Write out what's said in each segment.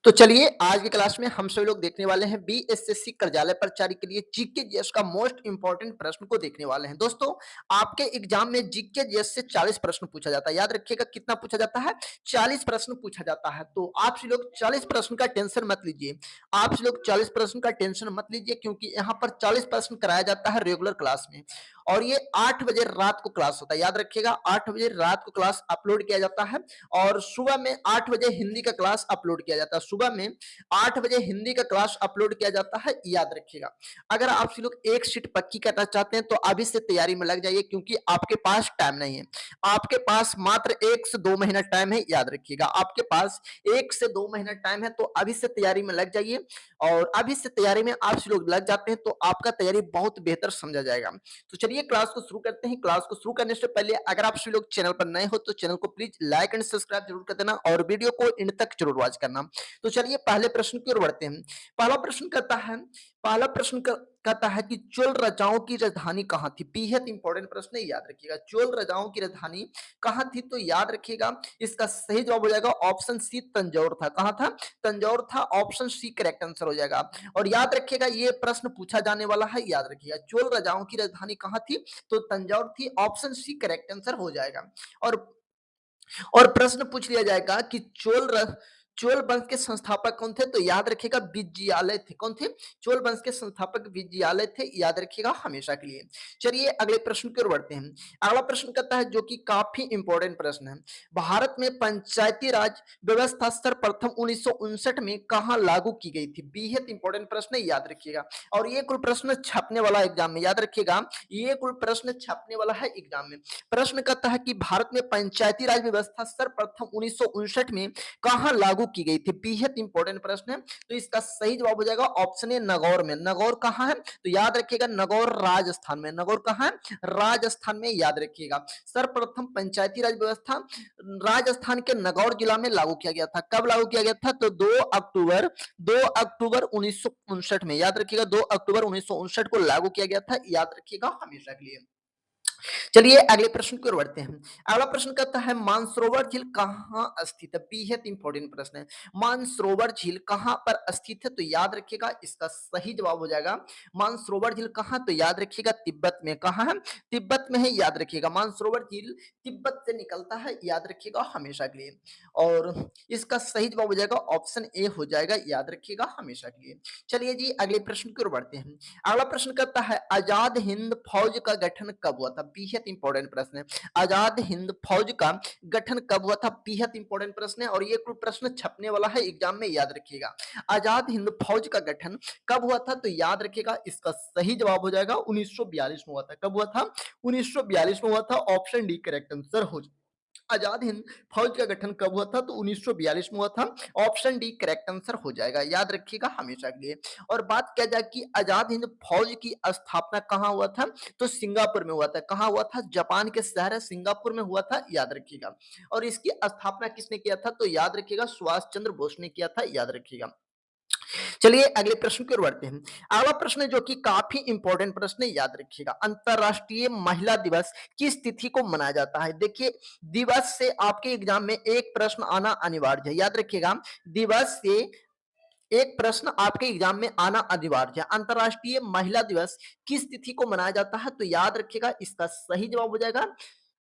तो चलिए आज की क्लास में हम सभी लोग देखने वाले हैं बीएसएससी कार्यालय प्रचारी के लिए जीके जीएस का मोस्ट इंपॉर्टेंट प्रश्न को देखने वाले हैं। दोस्तों आपके एग्जाम में जीके जीएस से 40 प्रश्न पूछा जाता है। याद रखिएगा कितना पूछा जाता है, 40 प्रश्न पूछा जाता है। तो आप सभी लोग 40 प्रश्न का टेंशन मत लीजिए। आप सभी लोग 40 प्रश्न का टेंशन मत लीजिए क्योंकि यहाँ पर 40 प्रश्न कराया जाता है रेगुलर क्लास में। और ये 8 बजे रात को क्लास होता है। याद रखिएगा 8 बजे रात को क्लास अपलोड किया जाता है और सुबह में 8 बजे हिंदी का क्लास अपलोड किया जाता है। सुबह में 8 बजे हिंदी का क्लास अपलोड किया जाता है, याद रखिएगा। अगर आप सभी लोग एक सीट पक्की करना चाहते हैं तो अभी से तैयारी में लग जाइए क्योंकि आपके पास टाइम नहीं है। आपके पास मात्र 1 से 2 महीना टाइम है, याद रखिएगा। आपके पास 1 से 2 महीना टाइम है तो अभी से तैयारी में लग जाइए और अभी से तैयारी में आप सभी लोग लग जाते हैं तो आपका तैयारी बहुत बेहतर समझा जाएगा। तो चलिए क्लास को शुरू करते हैं। क्लास को शुरू करने से पहले अगर आप सभी लोग चैनल पर नए हो तो चैनल को प्लीज लाइक एंड सब्सक्राइब जरूर कर देना और वीडियो को एंड तक जरूर वॉच करना। तो चलिए पहले प्रश्न की ओर बढ़ते हैं। पहला प्रश्न कहता है पहला प्रश्न कहता है कि चोल राजाओं की राजधानी कहाँ थी। बेहद इंपॉर्टेंट प्रश्न है, याद रखिएगा। चोल राजाओं की राजधानी कहाँ थी, तो याद रखिएगा इसका सही जवाब हो जाएगा ऑप्शन सी तंजौर था। कहाँ था? तंजौर था। ऑप्शन सी करेक्ट आंसर हो जाएगा। और याद रखिएगा ये प्रश्न पूछा जाने वाला है, याद रखिएगा। चोल राजाओं की राजधानी कहाँ थी, तो तंजौर थी। ऑप्शन सी करेक्ट आंसर हो जाएगा। और प्रश्न पूछ लिया जाएगा कि चोल वंश के संस्थापक कौन थे, तो याद रखिएगा विजयालय थे। कौन थे? चोल वंश के संस्थापक विजयालय थे, याद रखिएगा हमेशा के लिए। चलिए अगले प्रश्न की ओर बढ़ते हैं। अगला प्रश्न कहता है जो कि काफी इंपॉर्टेंट प्रश्न है। भारत में पंचायती राज व्यवस्था सर्वप्रथम 1959 में कहां लागू की गई थी। बेहद इंपॉर्टेंट प्रश्न है, याद रखिएगा। और ये कुल प्रश्न छपने वाला एग्जाम में, याद रखिएगा ये कुल प्रश्न छपने वाला है एग्जाम में। प्रश्न कहता है कि भारत में पंचायती राज व्यवस्था सर्वप्रथम 1959 में कहां लागू की गई थी। बेहद इंपॉर्टेंट प्रश्न है। तो इसका सही जवाब हो जाएगा ऑप्शन ए नगौर में। नगौर कहां है, तो याद रखिएगा नगौर राजस्थान में। नगौर कहां है? राजस्थान में, याद रखिएगा। सर्वप्रथम पंचायती राज व्यवस्था राजस्थान के नगौर जिला में लागू किया गया था। कब लागू किया गया था, तो 2 अक्टूबर 1959 में, याद रखिएगा 2 अक्टूबर 1959 को लागू किया गया था, याद रखिएगा हमेशा के लिए। चलिए अगले प्रश्न की ओर बढ़ते हैं। अगला प्रश्न कहता है मानसरोवर झील कहाँ स्थित है। बेहद इंपॉर्टेंट प्रश्न है। मानसरोवर झील कहाँ पर स्थित है, तो याद रखिएगा इसका सही जवाब हो जाएगा मानसरोवर झील कहाँ, तो याद रखिएगा तिब्बत में। कहाँ है? तिब्बत में है, याद रखिएगा। मानसरोवर झील तिब्बत से निकलता है, याद रखिएगा हमेशा के लिए। और इसका सही जवाब हो जाएगा ऑप्शन ए हो जाएगा, याद रखिएगा हमेशा के लिए। चलिए जी अगले प्रश्न की ओर बढ़ते हैं। अगला प्रश्न कहता है आजाद हिंद फौज का गठन कब हुआ था। बेहद इंपॉर्टेंट प्रश्न है। आजाद हिंद फौज का गठन कब हुआ था, बेहद इंपॉर्टेंट प्रश्न है और ये कुल प्रश्न छपने वाला है एग्जाम में, याद रखिएगा। आजाद हिंद फौज का गठन कब हुआ था, तो याद रखिएगा इसका सही जवाब हो जाएगा 1942 में हुआ था। कब हुआ था? 1942 में हुआ था। ऑप्शन डी करेक्ट आंसर हो जाएगा। आजाद हिंद फौज का गठन कब हुआ था, तो 1942 में हुआ था। ऑप्शन डी करेक्ट आंसर हो जाएगा, याद रखिएगा हमेशा के लिए। और बात किया जाए कि आजाद हिंद फौज की स्थापना कहां हुआ था, तो सिंगापुर में हुआ था। कहां हुआ था? जापान के शहर है सिंगापुर में हुआ था, याद रखिएगा। और इसकी स्थापना किसने किया था, तो याद रखिएगा सुभाष चंद्र बोस ने किया था, याद रखिएगा। चलिए अगले प्रश्न की ओर बढ़ते हैं। अगला प्रश्न जो कि काफी इंपॉर्टेंट प्रश्न है, याद रखिएगा। अंतरराष्ट्रीय महिला दिवस किस तिथि को मनाया जाता है। देखिए दिवस से आपके एग्जाम में एक प्रश्न आना अनिवार्य है, याद रखिएगा। दिवस से एक प्रश्न आपके एग्जाम में आना अनिवार्य है। अंतरराष्ट्रीय महिला दिवस किस तिथि को मनाया जाता है, तो याद रखिएगा इसका सही जवाब हो जाएगा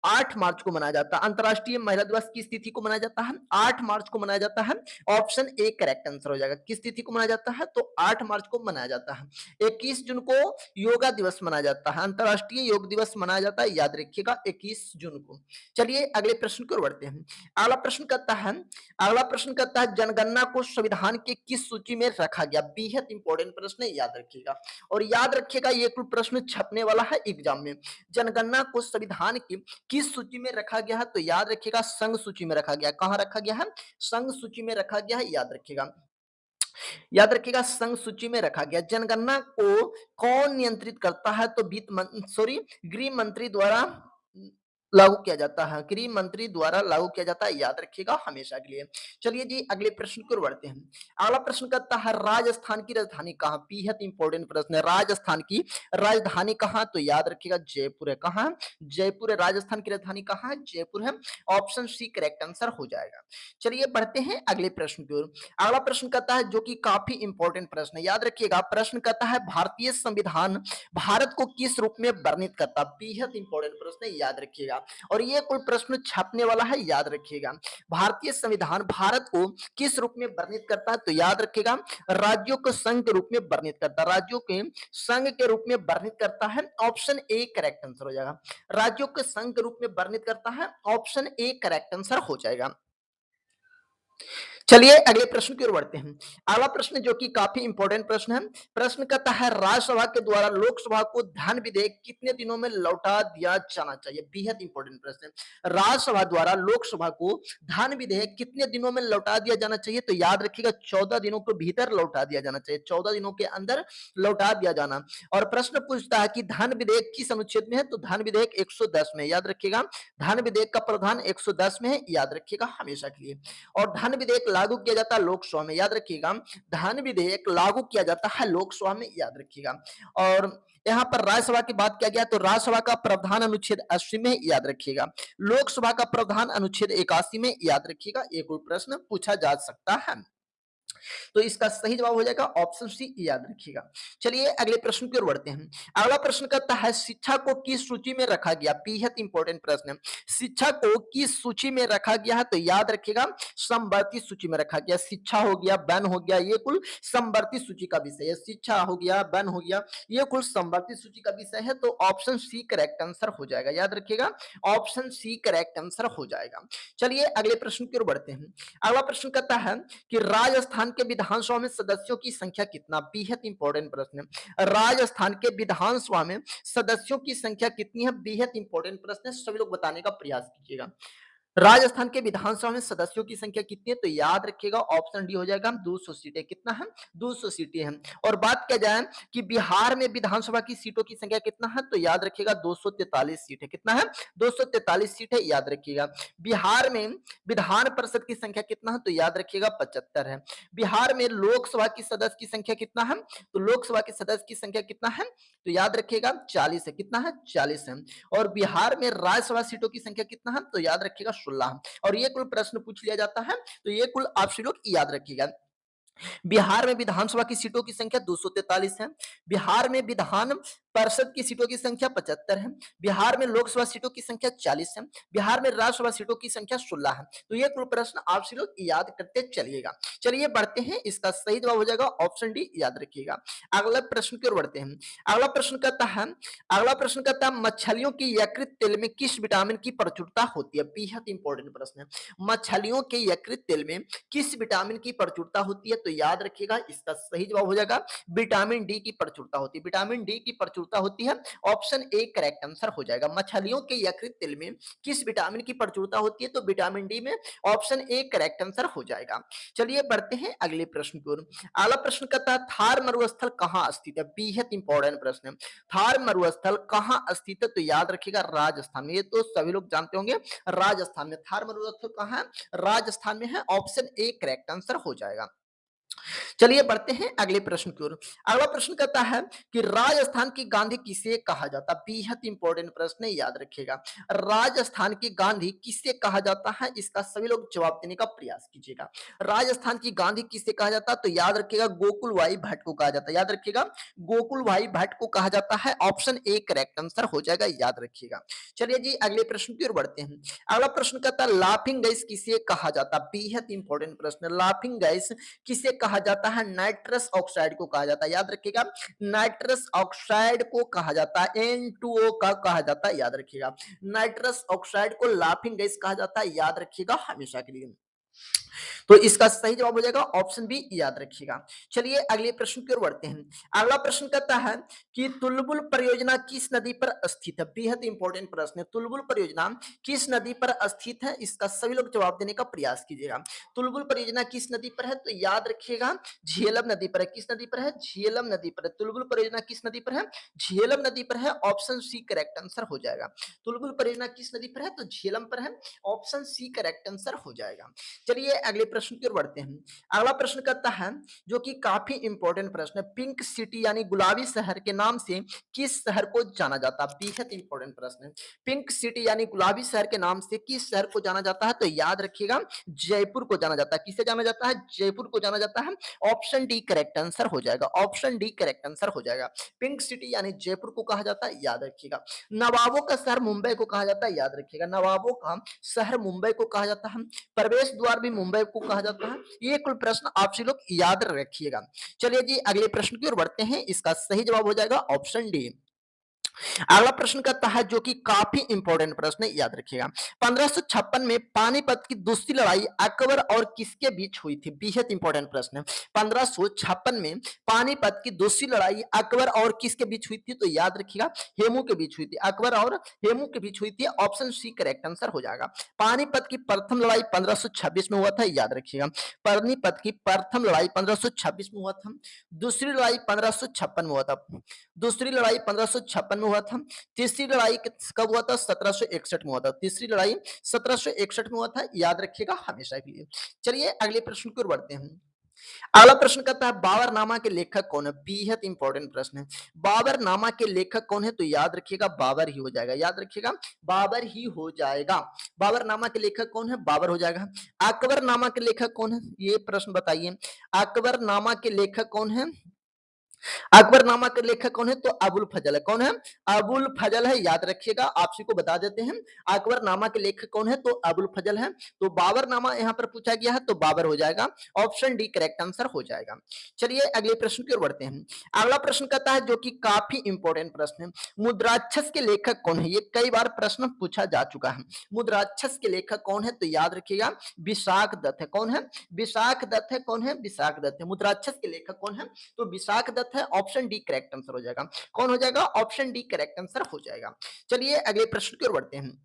8 मार्च को मनाया जाता है। अंतरराष्ट्रीय महिला दिवस किस तिथि को मनाया जाता है? 8 मार्च को मनाया जाता है। ऑप्शन ए करेक्ट आंसर हो जाएगा। किस तिथि को मनाया जाता है, तो 8 मार्च को मनाया जाता है। 21 जून को योगा दिवस मनाया जाता है। अंतरराष्ट्रीय योग दिवस मनाया जाता है, याद रखिएगा 21 जून को। चलिए अगले प्रश्न की ओर बढ़ते हैं। अगला प्रश्न कहता है जनगणना को संविधान के किस सूची में रखा गया। बेहद इंपॉर्टेंट प्रश्न है, याद रखिएगा। और याद रखिएगा ये कुल प्रश्न छपने वाला है एग्जाम में। जनगणना को संविधान की किस सूची में रखा गया है, तो याद रखिएगा संघ सूची में रखा गया। कहां रखा गया है? संघ सूची में रखा गया है, याद रखिएगा। याद रखिएगा संघ सूची में रखा गया। जनगणना को कौन नियंत्रित करता है, तो गृह मंत्री द्वारा लागू किया जाता है, गृह मंत्री द्वारा लागू किया जाता है, याद रखिएगा हमेशा के लिए। चलिए जी अगले प्रश्न की ओर बढ़ते हैं। अगला प्रश्न कहता है राजस्थान की राजधानी कहाँ? बेहद इंपॉर्टेंट प्रश्न है। राजस्थान की राजधानी कहाँ? तो याद रखिएगा जयपुर है। कहाँ है? जयपुर है। राजस्थान की राजधानी कहाँ है? जयपुर है। ऑप्शन सी करेक्ट आंसर हो जाएगा। चलिए बढ़ते हैं अगले प्रश्न की ओर। अगला प्रश्न कहता है जो कि काफी इंपॉर्टेंट प्रश्न है, याद रखिएगा। प्रश्न कहता है भारतीय संविधान भारत को किस रूप में वर्णित करता? बेहद इंपॉर्टेंट प्रश्न है, याद रखिएगा। और ये कोई प्रश्न छपने वाला है, याद रखिएगा। भारतीय संविधान भारत को किस रूप में वर्णित करता है? तो याद रखिएगा राज्यों के संघ के रूप में वर्णित करता है। राज्यों के संघ के रूप में वर्णित करता है। ऑप्शन ए करेक्ट आंसर हो जाएगा। राज्यों के संघ के रूप में वर्णित करता है। ऑप्शन ए करेक्ट आंसर हो जाएगा। चलिए अगले प्रश्न की ओर बढ़ते हैं। अगला प्रश्न जो कि काफी इंपॉर्टेंट प्रश्न है। प्रश्न कहता है राज्यसभा के द्वारा लोकसभा को धन विधेयक कितने दिनों में लौटा दिया जाना चाहिए? बेहद इंपॉर्टेंट प्रश्न है। राज्यसभा द्वारा लोकसभा को धन विधेयक कितने दिनों में लौटा दिया जाना चाहिए? तो याद रखिएगा 14 दिनों के भीतर लौटा दिया जाना चाहिए। 14 दिनों के अंदर लौटा दिया जाना। और प्रश्न पूछता है कि धन विधेयक किस अनुच्छेद में है? तो धन विधेयक 110 में, याद रखिएगा। धन विधेयक का प्रावधान 110 में है, याद रखिएगा हमेशा के लिए। और धन विधेयक लागू किया जाता है लोकसभा में, याद रखिएगा। धन विधेयक लागू किया जाता है लोकसभा में, याद रखिएगा। और यहाँ पर राज्यसभा की बात किया गया तो राज्यसभा का प्रावधान अनुच्छेद 80 में, याद रखिएगा। लोकसभा का प्रावधान अनुच्छेद 81 में, याद रखिएगा। एक और प्रश्न पूछा जा सकता है। तो इसका सही जवाब हो जाएगा ऑप्शन सी, याद रखिएगा। चलिए अगले प्रश्न की ओर बढ़ते हैं। अगला प्रश्न कहता है शिक्षा को किस सूची में रखा गया? बेहद इंपॉर्टेंट प्रश्न है। शिक्षा को किस सूची में रखा गया है? तो याद रखिएगा समवर्ती सूची में रखा गया। शिक्षा हो गया, वन हो गया, ये कुल समवर्ती सूची का विषय है। शिक्षा हो गया, वन हो गया, ये कुल समवर्ती सूची का विषय है। तो ऑप्शन सी करेक्ट आंसर हो जाएगा, याद रखिएगा। ऑप्शन सी करेक्ट आंसर हो जाएगा। चलिए अगले प्रश्न की ओर बढ़ते हैं। अगला प्रश्न कहता है कि राजस्थान के विधानसभा में सदस्यों की संख्या कितना? बेहद इंपॉर्टेंट प्रश्न है। राजस्थान के विधानसभा में सदस्यों की संख्या कितनी है? बेहद इंपॉर्टेंट प्रश्न है, सभी लोग बताने का प्रयास कीजिएगा। राजस्थान के विधानसभा में सदस्यों की संख्या कितनी है? तो याद रखिएगा ऑप्शन डी हो जाएगा 200 सीटें। कितना है? 200 सीटें हैं। और बात किया जाए कि बिहार में विधानसभा की सीटों की संख्या कितना है? तो याद रखिएगा 243 सीट है। कितना है? 243 सीट है, याद रखिएगा। बिहार में विधान परिषद की संख्या कितना है? तो याद रखिएगा 75 है। बिहार में लोकसभा की सदस्य की संख्या कितना है? तो लोकसभा के सदस्य की संख्या कितना है? तो याद रखिएगा 40 है। कितना है? 40 है। और बिहार में राज्यसभा सीटों की संख्या कितना है? तो याद रखिएगा 16। और ये कुल प्रश्न पूछ लिया जाता है, तो ये कुल आप सभी लोग याद रखिएगा। बिहार में विधानसभा की सीटों की संख्या 243 है। बिहार में विधान परिषद की सीटों की संख्या 75 है। बिहार में लोकसभा सीटों की संख्या 40 है। बिहार में राज्यसभा सीटों की संख्या 16 है। तो ये कुल प्रश्न आप सभी लोग याद करते चलिएगा। चलिए बढ़ते हैं, इसका सही जवाब हो जाएगा ऑप्शन डी, याद रखिएगा। अगला प्रश्न की ओर बढ़ते हैं। अगला प्रश्न कहता है मछलियों की यकृत तेल में किस विटामिन की प्रचुरता होती है? बेहद इंपॉर्टेंट प्रश्न है। मछलियों के यकृत तेल में किस विटामिन की प्रचुरता होती है? तो याद रखिएगा इसका सही जवाब हो जाएगा विटामिन डी की प्रचुरता होती है। विटामिन डी की प्रचुरता होती है, ऑप्शन ए करेक्ट आंसर हो जाएगा। मछलियों के यकृत तेल में किस विटामिन की प्रचुरता होती है? तो विटामिन डी में, ऑप्शन ए करेक्ट आंसर हो जाएगा। चलिए बढ़ते हैं अगले प्रश्न की ओर। अगला प्रश्न कहता है थार मरुस्थल कहाँ स्थित है? बेहद इंपॉर्टेंट प्रश्न है। थार मरुस्थल कहाँ स्थित है? तो याद रखिएगा राजस्थान में। ये तो सभी लोग जानते होंगे, राजस्थान में। थार मरुस्थल कहाँ है? राजस्थान में है, ऑप्शन ए करेक्ट आंसर हो जाएगा। चलिए बढ़ते हैं अगले प्रश्न की ओर। अगला प्रश्न कहता है कि राजस्थान की गांधी किसे कहा जाता है? बेहद इंपॉर्टेंट प्रश्न है, याद रखिएगा। राजस्थान की गांधी किसे कहा जाता है? इसका सभी लोग जवाब देने का प्रयास कीजिएगा। राजस्थान की गांधी किसे कहा जाता है? तो याद रखिएगा गोकुल भाई भट्ट को कहा जाता है। याद रखिएगा गोकुल भाई भट्ट को कहा जाता है, ऑप्शन ए करेक्ट आंसर हो जाएगा, याद रखिएगा। चलिए जी अगले प्रश्न की ओर बढ़ते हैं। अगला प्रश्न कहता है लाफिंग गैस किसे कहा जाता है? बेहद इंपॉर्टेंट प्रश्न है। लाफिंग गैस किसे कहा जाता है? नाइट्रस ऑक्साइड को कहा जाता है, याद रखिएगा। नाइट्रस ऑक्साइड को कहा जाता है, N2O का कहा जाता है, याद रखिएगा। नाइट्रस ऑक्साइड को लाफिंग गैस कहा जाता है, याद रखिएगा हमेशा के लिए। तो इसका सही जवाब हो जाएगा ऑप्शन बी, याद रखिएगा। चलिए अगले प्रश्न की ओर बढ़ते हैं। अगला प्रश्न कहता है कि तुलबुल परियोजना किस नदी पर स्थित है? बेहद इंपॉर्टेंट प्रश्न है। तुलबुल परियोजना किस नदी पर स्थित है? इसका सभी लोग जवाब देने का प्रयास कीजिएगा। तुलबुल परियोजना किस नदी पर है? तो याद रखिएगा झेलम नदी पर है। किस नदी पर है? झेलम नदी पर है। तुलबुल परियोजना किस नदी पर है? झेलम नदी पर है। ऑप्शन सी करेक्ट आंसर हो जाएगा। तुलबुल परियोजना किस नदी पर है? तो झेलम पर है। ऑप्शन सी करेक्ट आंसर हो जाएगा। चलिए अगले प्रश्न की ओर बढ़ते हैं। अगला प्रश्न कहता है जो कि काफी इंपॉर्टेंट प्रश्न है, पिंक सिटी यानी गुलाबी शहर के नाम से किस शहर को जाना जाता है? बेहद इंपॉर्टेंट प्रश्न है। पिंक सिटी यानी गुलाबी शहर के नाम से किस शहर को जाना जाता है? तो याद रखिएगा जयपुर को जाना जाता है। किसे जाना जाता है? जयपुर को जाना जाता है। ऑप्शन डी करेक्ट आंसर हो जाएगा। ऑप्शन डी करेक्ट आंसर हो जाएगा। पिंक सिटी यानी जयपुर को कहा जाता है, याद रखिएगा। नवाबों का शहर मुंबई को कहा जाता है, याद रखिएगा। नवाबों का शहर मुंबई को कहा जाता है। प्रवेश द्वार भी मुंबई को कहा जाता है। ये कुल प्रश्न आप सभी लोग याद रखिएगा। चलिए जी अगले प्रश्न की ओर बढ़ते हैं। इसका सही जवाब हो जाएगा ऑप्शन डी। अगला प्रश्न कहता है जो कि काफी इंपॉर्टेंट प्रश्न है, याद रखिएगा। 1556 में पानीपत की दूसरी लड़ाई अकबर और किसके बीच हुई थी? बेहद इंपॉर्टेंट प्रश्न है। 1556 में पानीपत की दूसरी लड़ाई अकबर और किसके बीच हुई थी? तो याद रखिएगा हेमू के बीच हुई थी। अकबर और हेमू के बीच हुई थी। ऑप्शन सी करेक्ट आंसर हो जाएगा। पानीपत की प्रथम लड़ाई 1526 में हुआ था, याद रखिएगा। पानीपत की प्रथम लड़ाई 1526 में हुआ था। दूसरी लड़ाई 1556 में हुआ था। दूसरी लड़ाई 1556 में हुआ था। तीसरी लड़ाई कब हुआ था? 1761 में हुआ था। तीसरी लड़ाई 1761 में हुआ था, याद रखिएगा हमेशा के लिए। चलिए अगले प्रश्न की ओर बढ़ते हैं। अगला प्रश्न कहता है बाबरनामा के लेखक कौन है? बेहद इंपॉर्टेंट प्रश्न है। बाबरनामा के लेखक कौन है? तो याद रखिएगा बाबर ही हो जाएगा। याद रखिएगा बाबर ही हो जाएगा। बाबरनामा के लेखक कौन है? बाबर हो जाएगा। अकबरनामा के लेखक कौन है? ये प्रश्न बताइए। अकबरनामा के लेखक कौन है? अकबरनामा के लेखक कौन है? तो अबुल फजल है। कौन है? अबुल फजल है, याद रखिएगा। आप सभी को बता देते हैं अकबरनामा के लेखक कौन है? तो अबुल फजल है। तो बाबरनामा यहाँ पर पूछा गया है तो बाबर हो जाएगा। ऑप्शन डी करेक्ट आंसर हो जाएगा। चलिए अगले प्रश्न की ओर बढ़ते हैं। अगला प्रश्न कहता है जो कि काफी इंपॉर्टेंट प्रश्न है, मुद्राक्षस के लेखक कौन है? ये कई बार प्रश्न पूछा जा चुका है। मुद्राक्षस के लेखक कौन है? तो याद रखिएगा विशाख दत्त है। कौन है? विशाख दत्त है। कौन है? विशाख दत्त है। मुद्राक्षस के लेखक कौन है? तो विशाख दत्त है। ऑप्शन डी करेक्ट आंसर हो जाएगा। कौन हो जाएगा? ऑप्शन डी करेक्ट आंसर हो जाएगा। चलिए अगले प्रश्न की ओर बढ़ते हैं।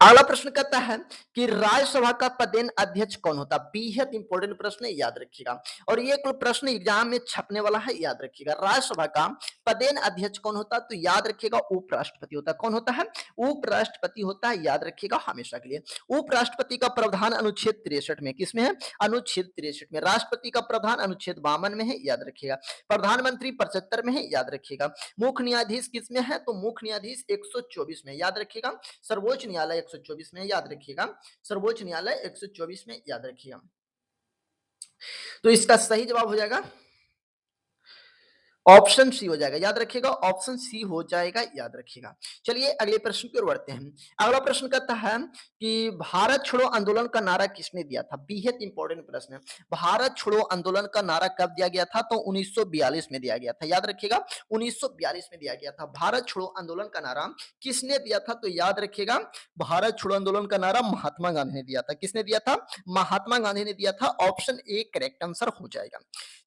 अगला प्रश्न कहता है कि राज्यसभा का पदेन अध्यक्ष कौन होता है? बेहद इंपॉर्टेंट प्रश्न है, याद रखिएगा। और ये कोई प्रश्न एग्जाम में छपने वाला है, याद रखिएगा। राज्यसभा का पदेन अध्यक्ष कौन होता है? तो याद रखिएगा उपराष्ट्रपति होता है। कौन होता है? उपराष्ट्रपति होता है, याद रखिएगा हमेशा के लिए। उपराष्ट्रपति का प्रावधान अनुच्छेद 63 में, किसमें है? अनुच्छेद 63 में। राष्ट्रपति का प्रावधान अनुच्छेद 52 में है, याद रखिएगा। प्रधानमंत्री 75 में है, याद रखिएगा। मुख्य न्यायाधीश किसमें है? तो मुख्य न्यायाधीश 124 में, याद रखिएगा। सर्वोच्च न्यायालय 124 में, याद रखिएगा। सर्वोच्च न्यायालय 124 में, याद रखिएगा। तो इसका सही जवाब हो जाएगा ऑप्शन सी हो जाएगा, याद रखिएगा। ऑप्शन सी हो जाएगा, याद रखिएगा। चलिए अगले प्रश्न की ओर बढ़ते हैं। अगला प्रश्न कहता है कि भारत छोड़ो आंदोलन का नारा किसने दिया था? बेहद इंपॉर्टेंट प्रश्न है। भारत छोड़ो आंदोलन का नारा कब दिया गया था? तो 1942 में दिया गया था, याद रखिएगा। 1942 में दिया गया था। भारत छोड़ो आंदोलन का नारा किसने दिया था? तो याद रखिएगा भारत छोड़ो आंदोलन का नारा महात्मा गांधी ने दिया था। किसने दिया था? महात्मा गांधी ने दिया था। ऑप्शन ए करेक्ट आंसर हो जाएगा।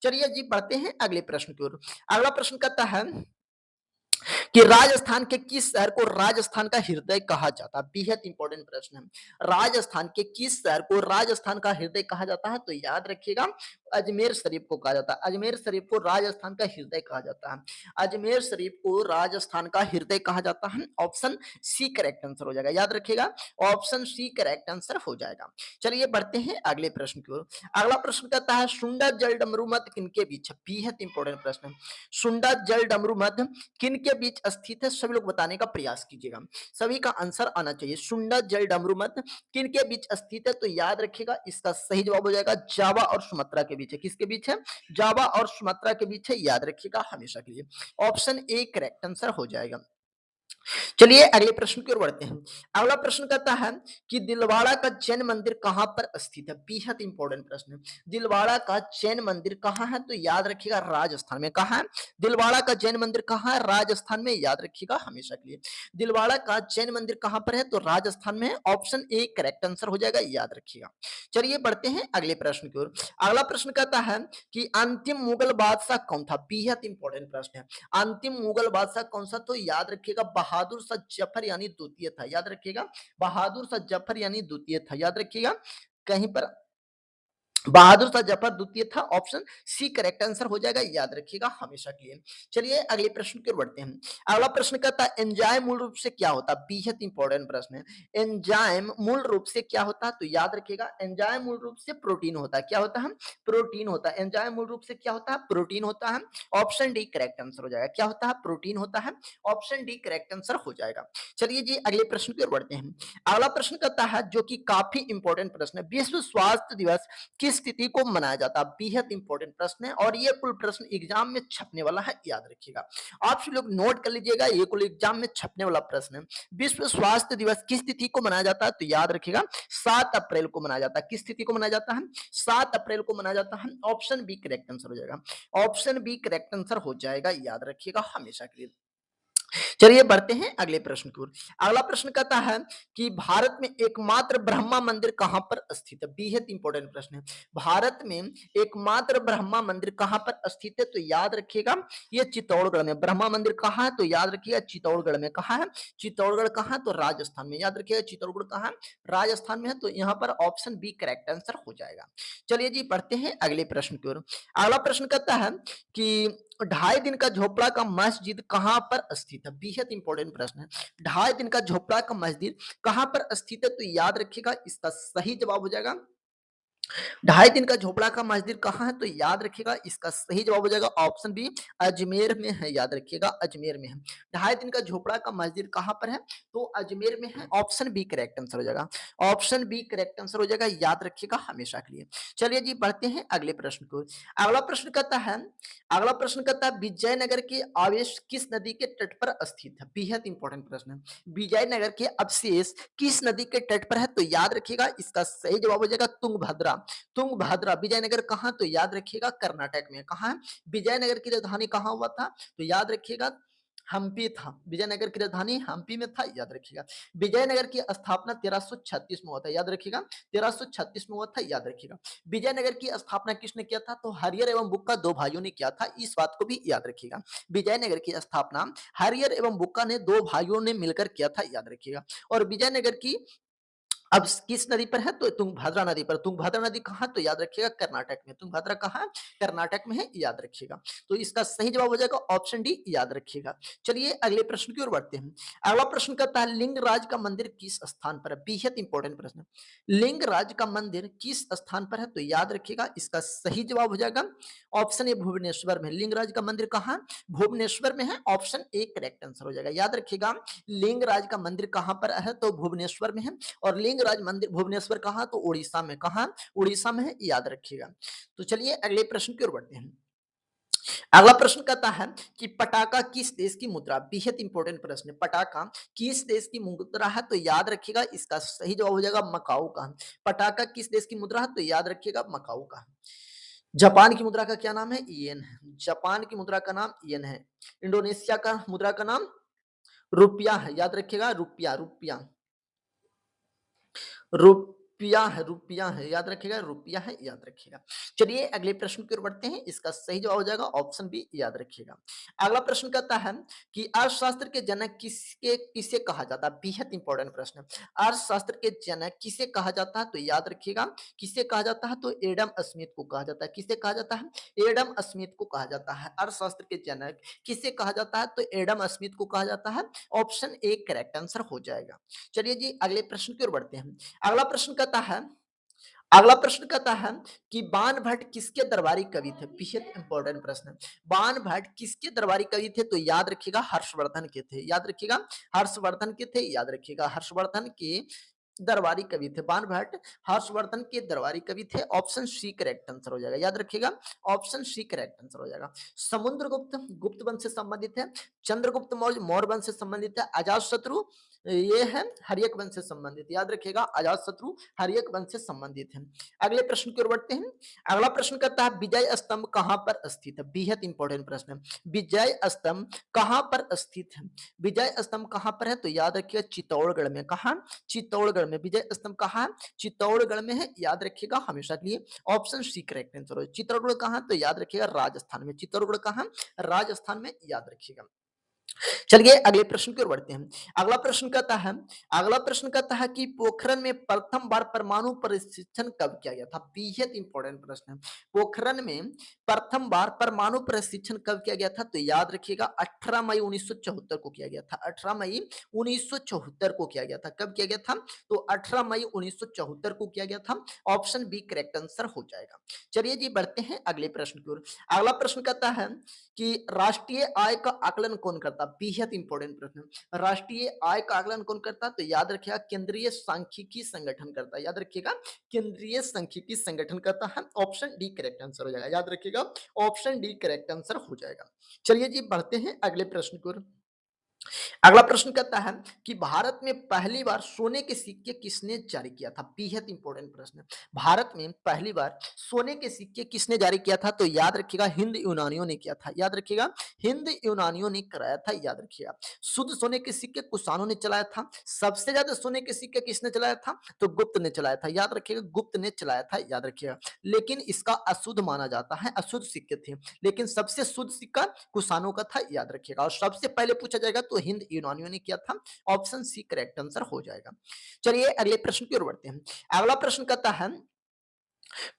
चलिए जी बढ़ते हैं अगले प्रश्न की ओर। अगला प्रश्न कहता है कि राजस्थान के किस शहर को राजस्थान का हृदय कहा जाता है? बेहद इंपॉर्टेंट प्रश्न है। राजस्थान के किस शहर को राजस्थान का हृदय कहा जाता है? तो याद रखिएगा अजमेर शरीफ को कहा जाता है। अजमेर शरीफ को राजस्थान का हृदय कहा जाता है। अजमेर शरीफ को राजस्थान का हृदय कहा जाता है। ऑप्शन सी करेक्ट आंसर हो जाएगा, याद रखिएगा। ऑप्शन सी करेक्ट आंसर हो जाएगा। चलिए बढ़ते हैं अगले प्रश्न की ओर। अगला प्रश्न कहता है सुंडा जल डमरू मध्य किनके बीच है? बेहद इंपॉर्टेंट प्रश्न है। सुंडा जल डमरू मध्य किनके बीच स्थित है? सभी लोग बताने का प्रयास कीजिएगा। सभी का आंसर आना चाहिए। सुंडा जल डमरू मध्य किनके बीच स्थित है? तो याद रखिएगा इसका सही जवाब हो जाएगा जावा और सुमात्रा के बीच है। किसके बीच है? जावा और सुमात्रा के बीच है, याद रखिएगा हमेशा के लिए। ऑप्शन ए करेक्ट आंसर हो जाएगा। चलिए अगले प्रश्न की ओर बढ़ते हैं। अगला प्रश्न कहता है कि दिलवाड़ा का जैन मंदिर कहाँ पर स्थित है? बेहद इंपॉर्टेंट प्रश्न है। दिलवाड़ा का जैन मंदिर कहाँ है? तो याद रखिएगा राजस्थान में। कहाँ है? दिलवाड़ा का जैन मंदिर कहाँ है? राजस्थान में। याद रखिएगा हमेशा के लिए। दिलवाड़ा का जैन मंदिर कहाँ पर है? तो राजस्थान में है। ऑप्शन ए करेक्ट आंसर हो जाएगा, याद रखिएगा। चलिए बढ़ते हैं अगले प्रश्न की ओर। अगला प्रश्न कहता है कि अंतिम मुगल बादशाह कौन था? बेहद इंपॉर्टेंट प्रश्न है। अंतिम मुगल बादशाह कौन सा? तो याद रखिएगा बहादुर शाह जफर यानी द्वितीय था। याद रखिएगा बहादुर शाह जफर यानी द्वितीय था। याद रखिएगा कहीं पर बहादुर शाह जफर द्वितीय था। ऑप्शन सी करेक्ट आंसर हो जाएगा, याद रखिएगा हमेशा के लिए। चलिए अगले प्रश्न की ओर बढ़ते हैं। अगला प्रश्न कहता है एंजाइम मूल रूप से क्या होता है? बेहद इंपॉर्टेंट प्रश्न है। एंजाइम मूल रूप से क्या होता है? तो याद रखिएगा एंजाइम मूल रूप से प्रोटीन होता है। क्या होता है? प्रोटीन होता है। एंजाइम मूल रूप से क्या होता है? प्रोटीन होता है। ऑप्शन डी करेक्ट आंसर हो जाएगा। क्या होता है? प्रोटीन होता है। ऑप्शन डी करेक्ट आंसर हो जाएगा। चलिए जी अगले प्रश्न की ओर बढ़ते हैं। अगला प्रश्न कहता है जो कि काफी इंपॉर्टेंट प्रश्न है, विश्व स्वास्थ्य दिवस किस तिथि को मनाया जाता है? बेहद इंपॉर्टेंट प्रश्न है और ये कुल प्रश्न एग्जाम में छपने वाला है, याद रखिएगा। आप सब लोग नोट कर लीजिएगा, ये कुल एग्जाम में छपने वाला प्रश्न है। विश्व स्वास्थ्य दिवस किस तिथि को मनाया जाता है? तो याद रखिएगा 7 अप्रैल को मनाया जाता है। किस तिथि को मनाया जाता है? 7 अप्रैल को मनाया जाता है। ऑप्शन बी करेक्ट आंसर हो जाएगा। ऑप्शन बी करेक्ट आंसर हो जाएगा, याद रखिएगा हमेशा के लिए। चलिए बढ़ते हैं अगले प्रश्न की ओर। अगला प्रश्न कहता है कि भारत में एकमात्र ब्रह्मा मंदिर कहां पर स्थित है? बेहद इंपॉर्टेंट प्रश्न है। भारत में एकमात्र ब्रह्मा मंदिर कहां पर स्थित है? तो याद रखिएगा ये चित्तौड़गढ़ में। ब्रह्मा मंदिर कहां है? तो याद रखिएगा चित्तौड़गढ़ में। कहां है? चित्तौड़गढ़ कहां? तो राजस्थान में। याद रखिएगा चित्तौड़गढ़ कहां है? राजस्थान में है। तो यहाँ पर ऑप्शन बी करेक्ट आंसर हो जाएगा। चलिए जी बढ़ते हैं अगले प्रश्न की ओर। अगला प्रश्न कहता है कि 2.5 दिन का झोपड़ा का मस्जिद कहाँ पर स्थित है? बेहद इंपॉर्टेंट प्रश्न है। 2.5 दिन का झोपड़ा का मस्जिद कहाँ पर स्थित है? तो याद रखिएगा इसका सही जवाब हो जाएगा 2.5 दिन का झोपड़ा का मस्जिद कहाँ है? तो याद रखिएगा इसका सही जवाब हो जाएगा ऑप्शन बी अजमेर में है। याद रखिएगा अजमेर में है। 2.5 दिन का झोपड़ा का मस्जिद कहाँ पर है? तो अजमेर में है। ऑप्शन बी करेक्ट आंसर हो जाएगा। ऑप्शन बी करेक्ट आंसर हो जाएगा, याद रखिएगा हमेशा के लिए। चलिए जी बढ़ते हैं अगले प्रश्न को। अगला प्रश्न कहता है अगला प्रश्न कहता है विजयनगर के आवेश किस नदी के तट पर स्थित है? बेहद इंपॉर्टेंट प्रश्न है। विजयनगर के अवशेष किस नदी के तट पर है? तो याद रखिएगा इसका सही जवाब हो जाएगा तुंगभद्रा। तुंगभद्रा। विजयनगर कहाँ? तो याद रखिएगा कर्नाटक में। कहाँ है? विजयनगर की राजधानी कहाँ हुआ था? तो याद रखिएगा हम्पी था। विजयनगर की राजधानी हम्पी में था, याद रखिएगा। विजयनगर की स्थापना 1336 में हुआ था। याद रखिएगा 1336 में हुआ था, याद रखिएगा। विजयनगर की स्थापना किसने किया था? तो हरियर एवं बुक्का दो भाइयों ने किया था। इस बात को भी याद रखिएगा। विजयनगर की स्थापना हरियर एवं बुक्का ने दो भाइयों ने मिलकर किया था, याद रखिएगा। और विजयनगर की अब किस नदी पर है? तो तुंगभद्रा नदी पर। तुंगभद्रा नदी कहाँ? तो याद रखिएगा कर्नाटक में। तुंगभद्रा कहाँ? कर्नाटक में है, याद रखिएगा। तो इसका सही जवाब हो जाएगा ऑप्शन डी, याद रखिएगा। चलिए अगले प्रश्न की ओर बढ़ते हैं। अगला प्रश्न कहता है लिंगराज का मंदिर किस स्थान पर है? बेहद इंपॉर्टेंट प्रश्न है। लिंगराज का मंदिर किस स्थान पर है? तो याद रखिएगा इसका सही जवाब हो जाएगा ऑप्शन ए भुवनेश्वर में। लिंगराज का मंदिर कहाँ? भुवनेश्वर में है। ऑप्शन ए करेक्ट आंसर हो जाएगा। याद रखिएगा लिंगराज का मंदिर कहाँ पर है? तो भुवनेश्वर में है। और लिंगराज मंदिर भुवनेश्वर कहाँ? तो उड़ीसा में। कहाँ? उड़ीसा में है, याद रखिएगा। तो चलिए अगले प्रश्न की ओर बढ़ते हैं। अगला प्रश्न कहता है कि पटाखा किस देश की मुद्रा? बेहद इंपॉर्टेंट प्रश्न है। पटाखा किस देश की मुद्रा है? तो याद रखिएगा इसका सही जवाब हो जाएगा मकाऊ का। पटाखा किस देश की मुद्रा है? तो याद रखिएगा मकाऊ का। जापान की मुद्रा का क्या नाम है? येन है। जापान की मुद्रा का नाम येन है। इंडोनेशिया का मुद्रा का नाम रुपया है। याद रखिएगा रुपया। रुपया रुपया है, याद रखिएगा रुपया है, याद रखिएगा। चलिए अगले प्रश्न की ओर बढ़ते हैं। इसका सही जवाब हो जाएगा ऑप्शन बी, याद रखिएगा। अगला प्रश्न कहता है कि अर्थशास्त्र के जनक किसे कहा जाता है? बेहद इंपॉर्टेंट प्रश्न है। अर्थशास्त्र के जनक किसे कहा जाता है? तो याद रखिएगा किसे कहा जाता है? तो एडम स्मिथ को कहा जाता है। किसे कहा जाता है? एडम स्मिथ को कहा जाता है। अर्थशास्त्र के जनक किसे कहा जाता है? तो एडम स्मिथ को कहा जाता है। ऑप्शन ए करेक्ट आंसर हो जाएगा। चलिए जी अगले प्रश्न की ओर बढ़ते हैं। अगला प्रश्न कहता है अगला प्रश्न कहता है कि बाण भट्ट किसके दरबारी कवि थे? बेहद इंपॉर्टेंट प्रश्न है। बाण भट्ट किसके दरबारी कवि थे? तो याद रखिएगा हर्षवर्धन के थे। याद रखिएगा हर्षवर्धन के थे, याद रखिएगा हर्षवर्धन के दरबारी कवि थे। बाणभट्ट हर्षवर्धन के दरबारी कवि थे। ऑप्शन सी करेक्ट आंसर हो जाएगा, याद रखिएगा, ऑप्शन सी करेक्ट आंसर हो जाएगा। समुद्रगुप्त गुप्त वंश से संबंधित है। चंद्रगुप्त मौर्य मौर्य वंश से संबंधित है। अजातशत्रु ये है हर्यक वंश से संबंधित, याद रखिएगा, अजातशत्रु हर्यक वंश से संबंधित है। अगले प्रश्न की ओर बढ़ते हैं। अगला प्रश्न कहता है विजय स्तंभ कहां पर स्थित है? बेहद इंपॉर्टेंट प्रश्न है। विजय स्तंभ कहां पर स्थित है? विजय स्तंभ कहां पर है? तो याद रखिएगा चित्तौड़गढ़ में। कहां? चित्तौड़गढ़ में। विजय स्तंभ कहां है? चित्तौड़गढ़ में है, याद रखिएगा हमेशा के लिए। ऑप्शन सी करेक्ट आंसर हो। चित्तौड़गढ़ कहां? तो याद रखिएगा राजस्थान में। चित्तौड़गढ़ कहां? राजस्थान में, याद रखिएगा। चलिए अगले प्रश्न की ओर बढ़ते हैं। अगला प्रश्न कहता है, अगला प्रश्न कहता है कि पोखरण में प्रथम बार परमाणु प्रशिक्षण कब किया गया था? बेहद इंपॉर्टेंट प्रश्न है। पोखरण में प्रथम बार परमाणु प्रशिक्षण कब किया गया था? तो याद रखिएगा 18 मई 1974 को किया गया था। 18 मई 1974 को किया गया था। कब किया गया था? तो 18 मई 1974 को किया गया था। ऑप्शन बी करेक्ट आंसर हो जाएगा। चलिए जी बढ़ते हैं अगले प्रश्न की ओर। अगला प्रश्न कहता है कि राष्ट्रीय आय का आकलन कौन करता? बेहद इंपॉर्टेंट प्रश्न। राष्ट्रीय आय का आकलन कौन करता? तो याद रखिएगा केंद्रीय सांख्यिकी संगठन करता है, याद रखिएगा, केंद्रीय सांख्यिकी संगठन करता है। ऑप्शन डी करेक्ट आंसर हो जाएगा, याद रखिएगा, ऑप्शन डी करेक्ट आंसर हो जाएगा। चलिए जी बढ़ते हैं अगले प्रश्न की ओर। अगला प्रश्न कहता है कि भारत में पहली बार सोने के सिक्के किसने जारी किया था? बेहद इंपॉर्टेंट प्रश्न है। भारत में पहली बार सोने के सिक्के किसने जारी किया था? तो याद रखिएगा हिंद यूनानियों ने किया था, याद रखिएगा, हिंद यूनानियों ने कराया था, याद रखिएगा। शुद्ध सोने के सिक्के कुषाणों ने चलाया था। सबसे ज्यादा सोने के सिक्के किसने चलाया था? तो गुप्त ने चलाया था, याद रखिएगा, गुप्त ने चलाया था, याद रखिएगा। लेकिन इसका अशुद्ध माना जाता है, अशुद्ध सिक्के थे, लेकिन सबसे शुद्ध सिक्का कुषाणों का था, याद रखिएगा। और सबसे पहले पूछा जाएगा तो हिंद यूनानियों ने किया था। ऑप्शन सी करेक्ट आंसर हो जाएगा। चलिए अगले प्रश्न की ओर बढ़ते हैं। अगला प्रश्न कहता है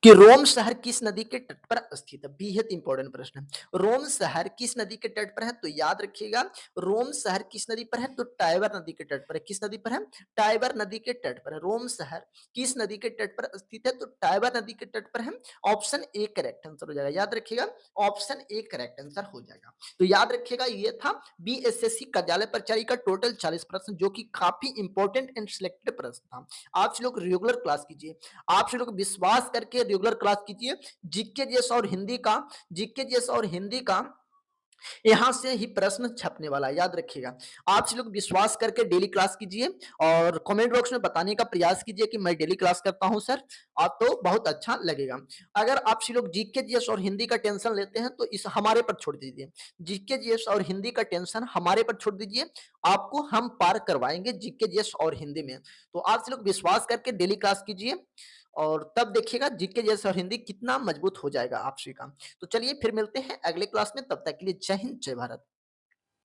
कि रोम शहर किस नदी के तट पर स्थित है? बेहद इंपॉर्टेंट प्रश्न है। रोम शहर किस नदी के तट पर है? तो याद रखिएगा रोम शहर किस नदी पर है? तो टाइबर नदी के तट पर है। किस नदी पर है? टाइबर नदी के तट पर है। रोम शहर किस नदी के तट पर स्थित है? तो टाइबर नदी के तट पर है। ऑप्शन ए करेक्ट आंसर हो जाएगा, याद रखिएगा, ऑप्शन ए करेक्ट आंसर हो जाएगा। तो याद रखिएगा ये था बीएसएससी कार्यालय परिचारी का टोटल 40 प्रश्न, जो कि काफी इंपॉर्टेंट एंड सिलेक्टेड प्रश्न था। आप लोग रेगुलर क्लास कीजिए, आप लोग विश्वास करके रेगुलर क्लास कीजिए। जीके जीएस और हिंदी का, जीके जीएस और हिंदी का यहाँ से ही प्रश्न छपने वाला है, याद रखिएगा। आप लोग विश्वास करके डेली क्लास कीजिए और कमेंट बॉक्स में बताने का प्रयास कीजिए कि मैं डेली क्लास करता हूं सर, आप तो बहुत अच्छा लगेगा। अगर आप लोग जीके जीएस और हिंदी का टेंशन लेते हैं तो इस हमारे पर छोड़ दीजिए। जीके जीएस और हिंदी का टेंशन हमारे पर छोड़ दीजिए, आपको हम पार करवाएंगे जीके जीएस और हिंदी में। तो आप लोग विश्वास करके डेली क्लास कीजिए और तब देखिएगा जीके जीएस और हिंदी कितना मजबूत हो जाएगा आपसी का। तो चलिए फिर मिलते हैं अगले क्लास में, तब तक के लिए जय हिंद जय भारत।